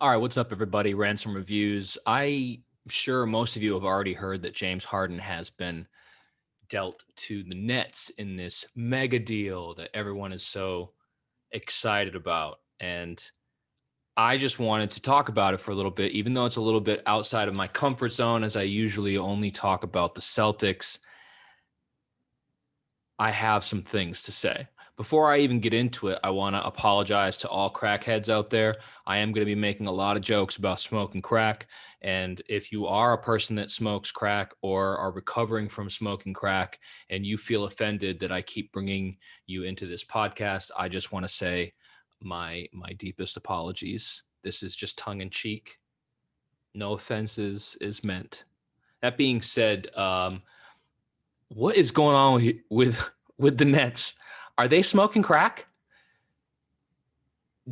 All right, what's up, everybody? Rants and reviews. I'm sure most of you have already heard that James Harden has been dealt to the Nets in this mega deal that everyone is so excited about. And I just wanted to talk about it for a little bit, even though it's a little bit outside of my comfort zone, as I usually only talk about the Celtics. I have some things to say. Before I even get into it, I want to apologize to all crackheads out there. I am going to be making a lot of jokes about smoking crack. And if you are a person that smokes crack or are recovering from smoking crack and you feel offended that I keep bringing you into this podcast, I just want to say my deepest apologies. This is just tongue in cheek. No offenses is meant. That being said, what is going on with the Nets? Are they smoking crack?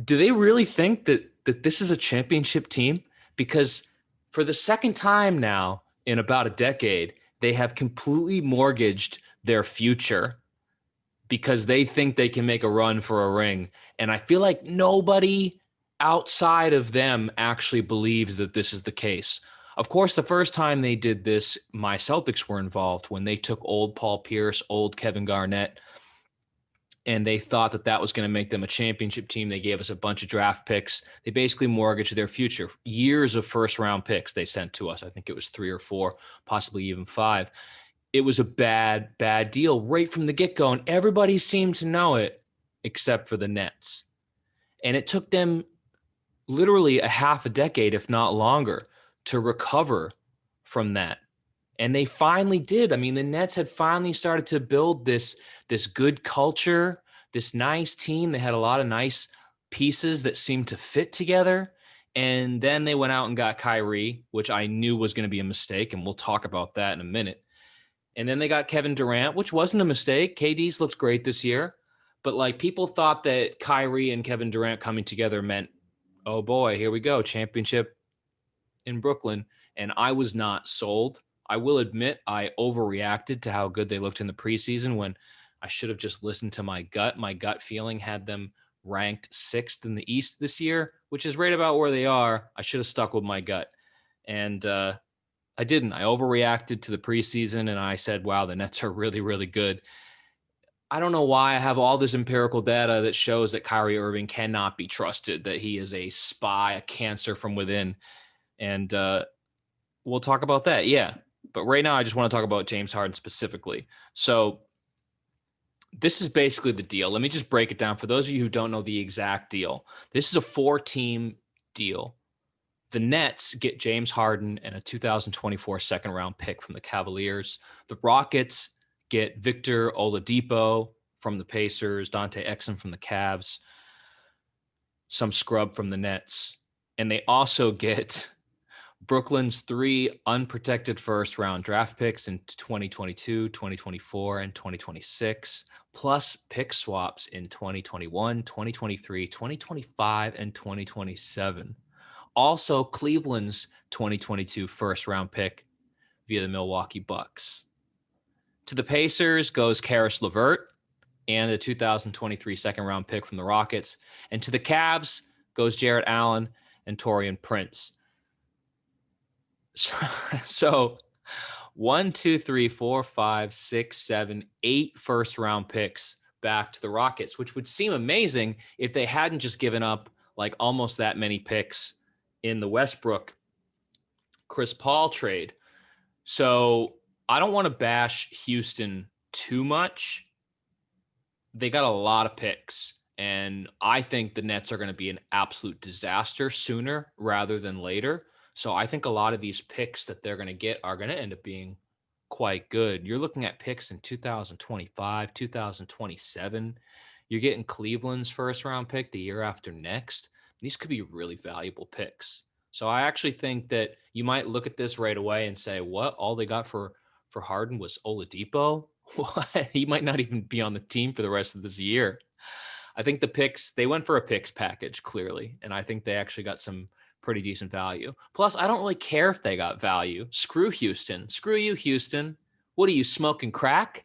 Do they really think that this is a championship team? Because for the second time now in about a decade, they have completely mortgaged their future because they think they can make a run for a ring. And I feel like nobody outside of them actually believes that this is the case. Of course, the first time they did this, my Celtics were involved when they took old Paul Pierce, old Kevin Garnett, and they thought that that was going to make them a championship team. They gave us a bunch of draft picks. They basically mortgaged their future. Years of first round picks they sent to us. I think it was 3 or 4, possibly even 5. It was a bad deal right from the get-go, and everybody seemed to know it except for the Nets. And it took them literally a half a decade, if not longer, to recover from that. And they finally did. I mean, the Nets had finally started to build this good culture, this nice team. They had a lot of nice pieces that seemed to fit together. And then they went out and got Kyrie, which I knew was going to be a mistake, and we'll talk about that in a minute. And then they got Kevin Durant, which wasn't a mistake. KD's looked great this year. But like people thought that Kyrie and Kevin Durant coming together meant, oh boy, here we go, championship in Brooklyn. And I was not sold. I will admit I overreacted to how good they looked in the preseason when I should have just listened to my gut. My gut feeling had them ranked 6th in the East this year, which is right about where they are. I should have stuck with my gut. And I didn't. I overreacted to the preseason and I said, wow, the Nets are really, really good. I don't know why I have all this empirical data that shows that Kyrie Irving cannot be trusted, that he is a spy, a cancer from within. And we'll talk about that. Yeah. But right now, I just want to talk about James Harden specifically. So this is basically the deal. Let me just break it down for those of you who don't know the exact deal. This is a 4-team deal. The Nets get James Harden and a 2024 second round pick from the Cavaliers. The Rockets get Victor Oladipo from the Pacers, Dante Exum from the Cavs, some scrub from the Nets. And they also get Brooklyn's 3 unprotected first round draft picks in 2022, 2024, and 2026, plus pick swaps in 2021, 2023, 2025, and 2027. Also, Cleveland's 2022 first round pick via the Milwaukee Bucks. To the Pacers goes Karis LeVert and a 2023 second round pick from the Rockets. And to the Cavs goes Jarrett Allen and Taurean Prince. So 1, 2, 3, 4, 5, 6, 7, 8 first round picks back to the Rockets, which would seem amazing if they hadn't just given up like almost that many picks in the Westbrook Chris Paul trade. So I don't want to bash Houston too much. They got a lot of picks, and I think the Nets are going to be an absolute disaster sooner rather than later. So I think a lot of these picks that they're going to get are going to end up being quite good. You're looking at picks in 2025, 2027. You're getting Cleveland's first round pick the year after next. These could be really valuable picks. So I actually think that you might look at this right away and say, what? All they got for Harden was Oladipo? What? He might not even be on the team for the rest of this year. I think the picks, they went for a picks package, clearly. And I think they actually got some pretty decent value. Plus, I don't really care if they got value. Screw Houston. Screw you, Houston. What are you, smoking crack?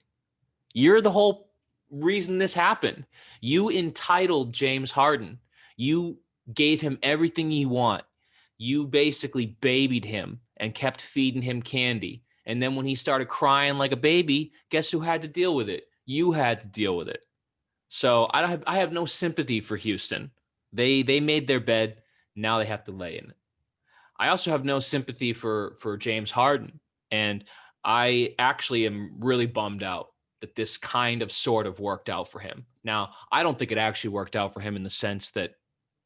You're the whole reason this happened. You entitled James Harden. You gave him everything you want. You basically babied him and kept feeding him candy. And then when he started crying like a baby, guess who had to deal with it? You had to deal with it. So I have no sympathy for Houston. They made their bed. Now they have to lay in it. I also have no sympathy for James Harden. And I actually am really bummed out that this kind of sort of worked out for him. Now, I don't think it actually worked out for him in the sense that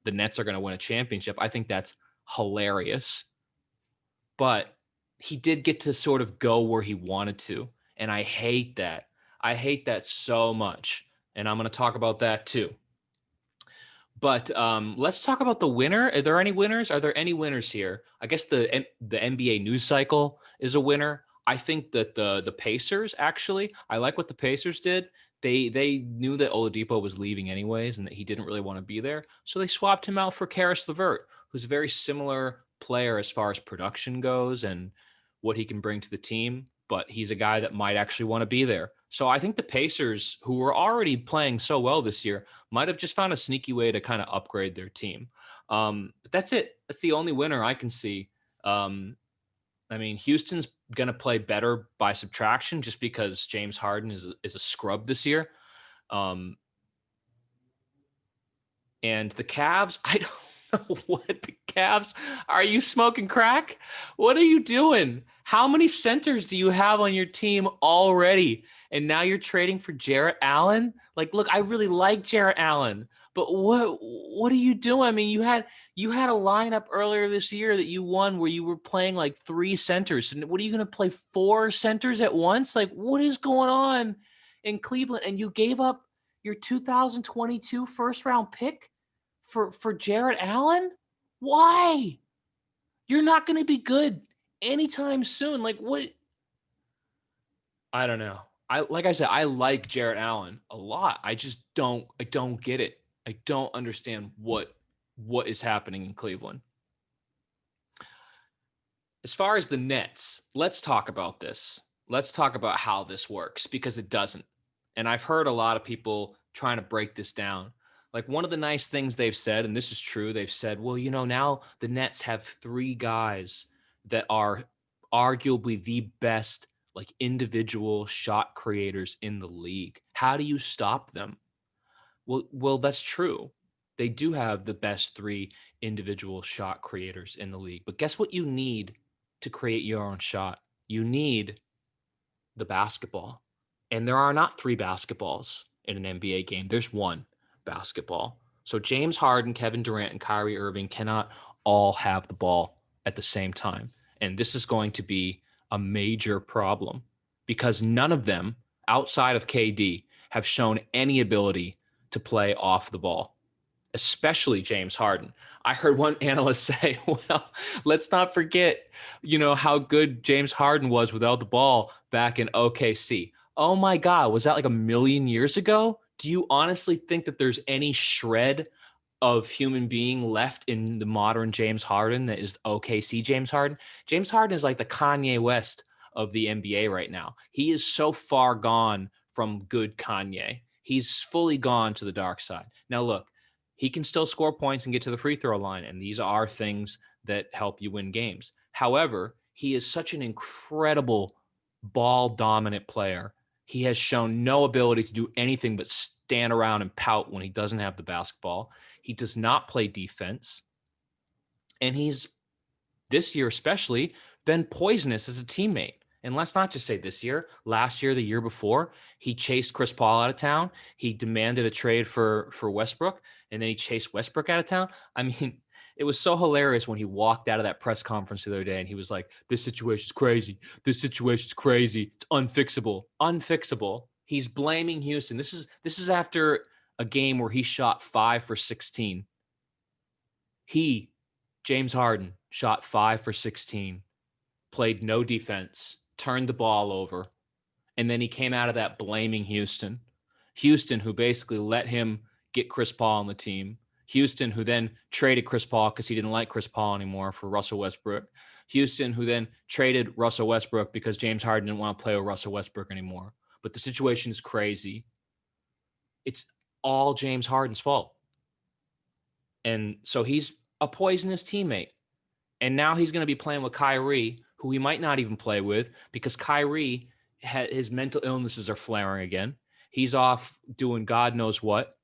the Nets are going to win a championship. I think that's hilarious. But he did get to sort of go where he wanted to. And I hate that. I hate that so much. And I'm going to talk about that too. But let's talk about the winner. Are there any winners? Are there any winners here? I guess the NBA news cycle is a winner. I think that the Pacers actually. I like what the Pacers did. They knew that Oladipo was leaving anyways, and that he didn't really want to be there, so they swapped him out for Karis LeVert, who's a very similar player as far as production goes and what he can bring to the team. But he's a guy that might actually want to be there. So I think the Pacers, who were already playing so well this year, might have just found a sneaky way to kind of upgrade their team. But that's it. That's the only winner I can see. I mean, Houston's going to play better by subtraction just because James Harden is a scrub this year. Um, and the Cavs, I don't know what the Cavs are. You smoking crack? What are you doing? How many centers do you have on your team already? And now you're trading for Jarrett Allen? Like, look, I really like Jarrett Allen, but what are you doing? I mean, you had a lineup earlier this year that you won where you were playing like three centers. And what are you going to play four centers at once? Like, what is going on in Cleveland? And you gave up your 2022 first round pick for Jarrett Allen? Why? You're not going to be good anytime soon. Like what? I don't know. Like I said, I like Jarrett Allen a lot. I don't get it. I don't understand what is happening in Cleveland. As far as the Nets, let's talk about this. Let's talk about how this works because it doesn't. And I've heard a lot of people trying to break this down. Like one of the nice things they've said, and this is true, they've said, well, now the Nets have three guys that are arguably the best like individual shot creators in the league. How do you stop them? Well, that's true. They do have the best three individual shot creators in the league. But guess what you need to create your own shot? You need the basketball. And there are not three basketballs in an NBA game. There's one basketball. So James Harden, Kevin Durant, and Kyrie Irving cannot all have the ball at the same time. And this is going to be a major problem because none of them outside of KD have shown any ability to play off the ball, especially James Harden. I heard one analyst say, well, let's not forget, how good James Harden was without the ball back in OKC. Oh my God, was that like a million years ago? Do you honestly think that there's any shred of human being left in the modern James Harden that is OKC James Harden? James Harden is like the Kanye West of the NBA right now. He is so far gone from good Kanye. He's fully gone to the dark side. Now, look, he can still score points and get to the free throw line, and these are things that help you win games. However, he is such an incredible ball dominant player. He has shown no ability to do anything but stand around and pout when he doesn't have the basketball. He does not play defense. And he's, this year especially, been poisonous as a teammate. And let's not just say this year, last year, the year before, he chased Chris Paul out of town. He demanded a trade for Westbrook, and then he chased Westbrook out of town. I mean, it was so hilarious when he walked out of that press conference the other day and he was like, this situation's crazy. This situation's crazy. It's unfixable. Unfixable. He's blaming Houston. This is after a game where he shot 5 for 16. James Harden, shot 5 for 16, played no defense, turned the ball over, and then he came out of that blaming Houston. Houston, who basically let him get Chris Paul on the team. Houston, who then traded Chris Paul because he didn't like Chris Paul anymore for Russell Westbrook. Houston, who then traded Russell Westbrook because James Harden didn't want to play with Russell Westbrook anymore. But the situation is crazy. It's all James Harden's fault. And so he's a poisonous teammate. And now he's going to be playing with Kyrie, who he might not even play with because Kyrie, his mental illnesses are flaring again. He's off doing God knows what.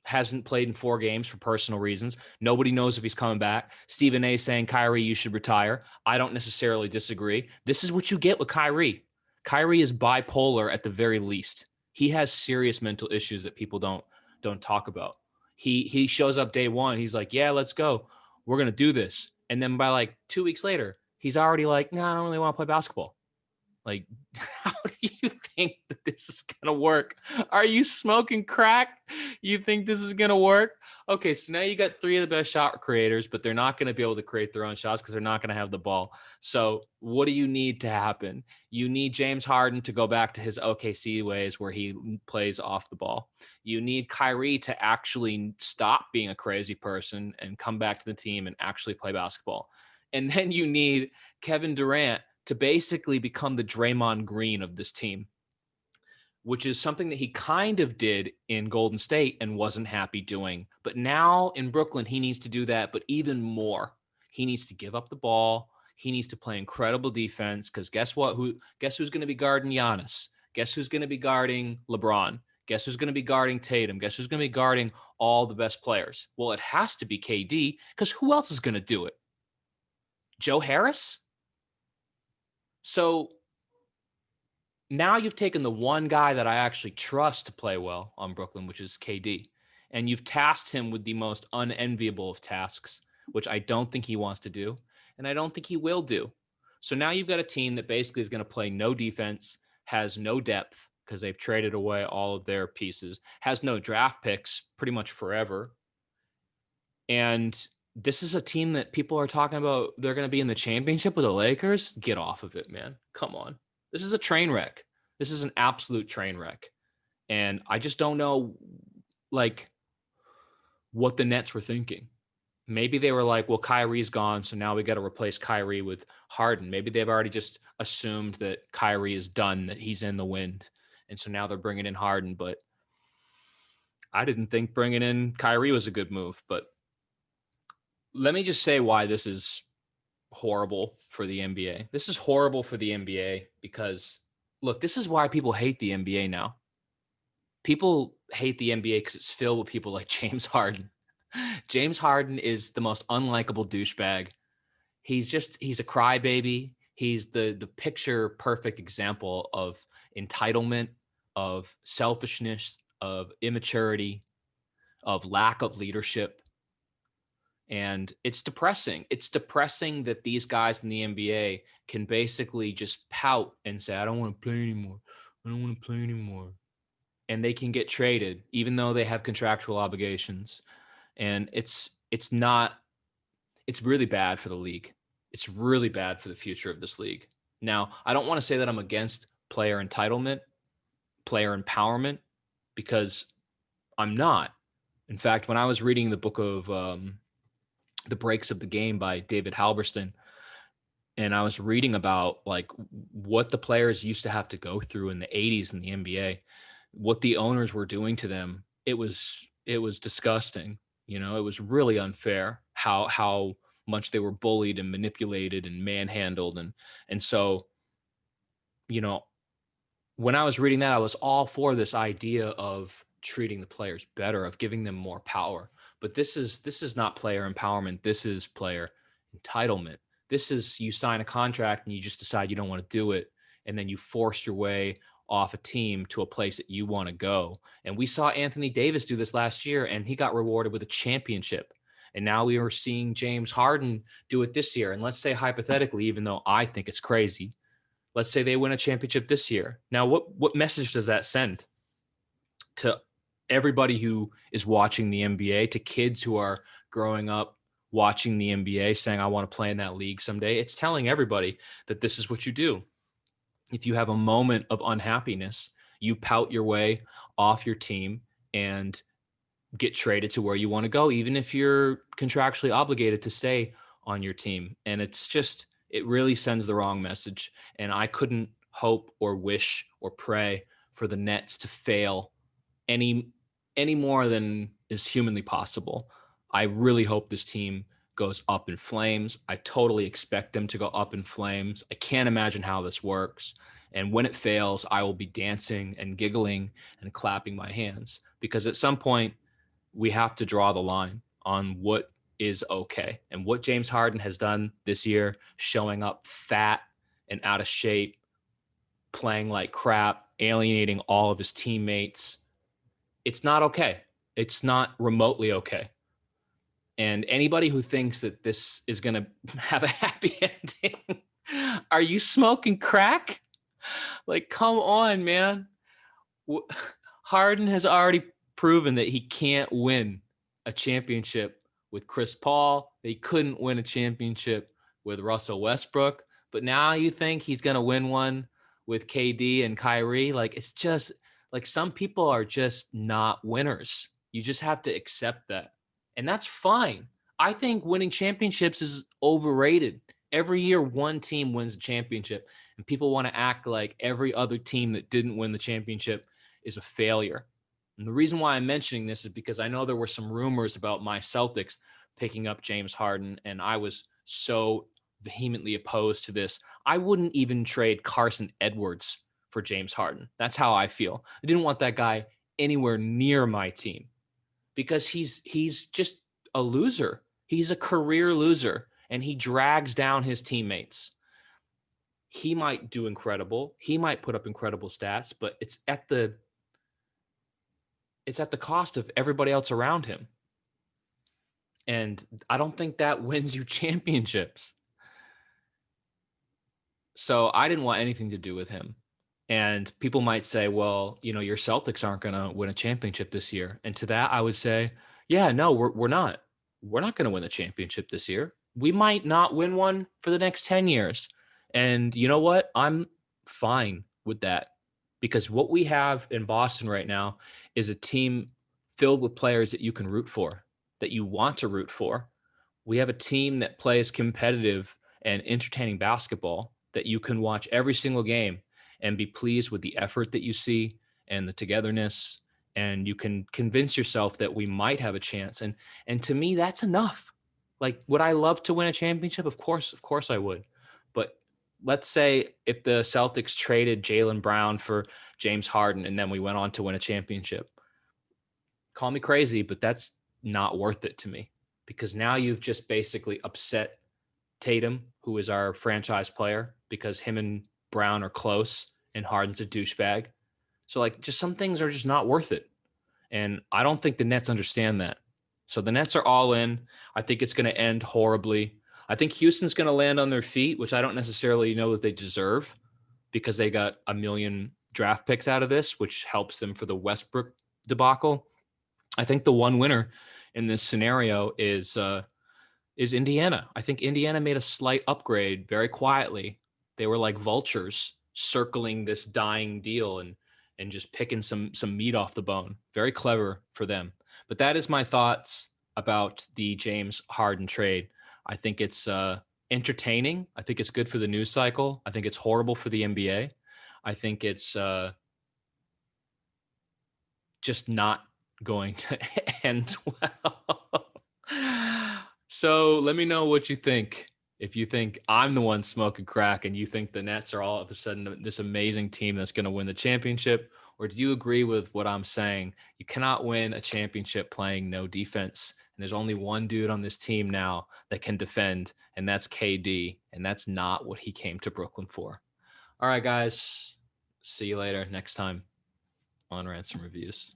Hasn't played in 4 games for personal reasons. Nobody knows if he's coming back. Stephen A saying, Kyrie, you should retire. I don't necessarily disagree. This is what you get with Kyrie. Kyrie is bipolar at the very least. He has serious mental issues that people don't talk about. He shows up day one. He's like, yeah, let's go. We're going to do this. And then by like 2 weeks later, he's already like, no, I don't really want to play basketball. Like, how do you think that this is going to work? Are you smoking crack? You think this is going to work? Okay, so now you got 3 of the best shot creators, but they're not going to be able to create their own shots because they're not going to have the ball. So what do you need to happen? You need James Harden to go back to his OKC ways where he plays off the ball. You need Kyrie to actually stop being a crazy person and come back to the team and actually play basketball. And then you need Kevin Durant to basically become the Draymond Green of this team, which is something that he kind of did in Golden State and wasn't happy doing. But now in Brooklyn, he needs to do that, but even more. He needs to give up the ball. He needs to play incredible defense because guess what? Guess who's going to be guarding Giannis? Guess who's going to be guarding LeBron? Guess who's going to be guarding Tatum? Guess who's going to be guarding all the best players? Well, it has to be KD because who else is going to do it? Joe Harris? So now you've taken the one guy that I actually trust to play well on Brooklyn, which is KD, and you've tasked him with the most unenviable of tasks, which I don't think he wants to do, and I don't think he will do. So now you've got a team that basically is going to play no defense, has no depth because they've traded away all of their pieces, has no draft picks pretty much forever. And this is a team that people are talking about. They're going to be in the championship with the Lakers. Get off of it, man. Come on. This is a train wreck. This is an absolute train wreck. And I just don't know, like, what the Nets were thinking. Maybe they were like, well, Kyrie's gone, so now we got to replace Kyrie with Harden. Maybe they've already just assumed that Kyrie is done, that he's in the wind. And so now they're bringing in Harden. But I didn't think bringing in Kyrie was a good move. But let me just say why this is horrible for the NBA. This is horrible for the NBA because, look, this is why people hate the NBA now. People hate the NBA because it's filled with people like James Harden. James Harden is the most unlikable douchebag. He's a crybaby. He's the picture perfect example of entitlement, of selfishness, of immaturity, of lack of leadership. And it's depressing. It's depressing that these guys in the NBA can basically just pout and say, I don't want to play anymore. I don't want to play anymore. And they can get traded, even though they have contractual obligations. And it's really bad for the league. It's really bad for the future of this league. Now, I don't want to say that I'm against player entitlement, player empowerment, because I'm not. In fact, when I was reading the book of The Breaks of the Game by David Halberstam, and I was reading about like what the players used to have to go through in the 80s in the NBA, what the owners were doing to them, it was disgusting. You know, it was really unfair how much they were bullied and manipulated and manhandled. And so, you know, when I was reading that, I was all for this idea of treating the players better, of giving them more power. But this is not player empowerment. This is player entitlement. This is you sign a contract and you just decide you don't want to do it, and then you force your way off a team to a place that you want to go. And we saw Anthony Davis do this last year, and he got rewarded with a championship. And now we are seeing James Harden do it this year. And let's say hypothetically, even though I think it's crazy, let's say they win a championship this year. Now, what message does that send to everybody who is watching the NBA, to kids who are growing up watching the NBA saying, I want to play in that league someday? It's telling everybody that this is what you do. If you have a moment of unhappiness, you pout your way off your team and get traded to where you want to go, even if you're contractually obligated to stay on your team. And it really sends the wrong message. And I couldn't hope or wish or pray for the Nets to fail any more than is humanly possible. I really hope this team goes up in flames. I totally expect them to go up in flames. I can't imagine how this works. And when it fails, I will be dancing and giggling and clapping my hands, because at some point we have to draw the line on what is okay. And what James Harden has done this year, showing up fat and out of shape, playing like crap, alienating all of his teammates, it's not okay. It's not remotely okay. And anybody who thinks that this is going to have a happy ending, are you smoking crack? Like, come on, man. Harden has already proven that he can't win a championship with Chris Paul. He couldn't win a championship with Russell Westbrook. But now you think he's going to win one with KD and Kyrie? Like, it's just like some people are just not winners. You just have to accept that. And that's fine. I think winning championships is overrated. Every year, one team wins a championship, and people want to act like every other team that didn't win the championship is a failure. And the reason why I'm mentioning this is because I know there were some rumors about my Celtics picking up James Harden, and I was so vehemently opposed to this. I wouldn't even trade Carson Edwards for James Harden. That's how I feel. I didn't want that guy anywhere near my team because he's just a loser. He's a career loser, and he drags down his teammates. He might do incredible. He might put up incredible stats, but it's at the cost of everybody else around him. And I don't think that wins you championships. So I didn't want anything to do with him. And people might say, well, your Celtics aren't going to win a championship this year. And to that, I would say, yeah, no, we're not. We're not going to win the championship this year. We might not win one for the next 10 years. And you know what? I'm fine with that, because what we have in Boston right now is a team filled with players that you can root for, that you want to root for. We have a team that plays competitive and entertaining basketball that you can watch every single game and be pleased with the effort that you see and the togetherness, and you can convince yourself that we might have a chance. And to me, that's enough. Like, would I love to win a championship? Of course I would. But let's say if the Celtics traded Jaylen Brown for James Harden and then we went on to win a championship. Call me crazy, but that's not worth it to me, because now you've just basically upset Tatum, who is our franchise player, because him and Brown are close and Harden's a douchebag. So like, just some things are just not worth it. And I don't think the Nets understand that. So the Nets are all in. I think it's going to end horribly. I think Houston's going to land on their feet, which I don't necessarily know that they deserve, because they got a million draft picks out of this, which helps them for the Westbrook debacle. I think the one winner in this scenario is Indiana. I think Indiana made a slight upgrade very quietly. They were like vultures circling this dying deal and just picking some meat off the bone. Very clever for them. But that is my thoughts about the James Harden trade. I think it's entertaining. I think it's good for the news cycle. I think it's horrible for the NBA. I think it's just not going to end well. So let me know what you think. If you think I'm the one smoking crack and you think the Nets are all of a sudden this amazing team that's going to win the championship, or do you agree with what I'm saying? You cannot win a championship playing no defense. And there's only one dude on this team now that can defend, and that's KD. And that's not what he came to Brooklyn for. All right, guys. See you later next time on Rants and Reviews.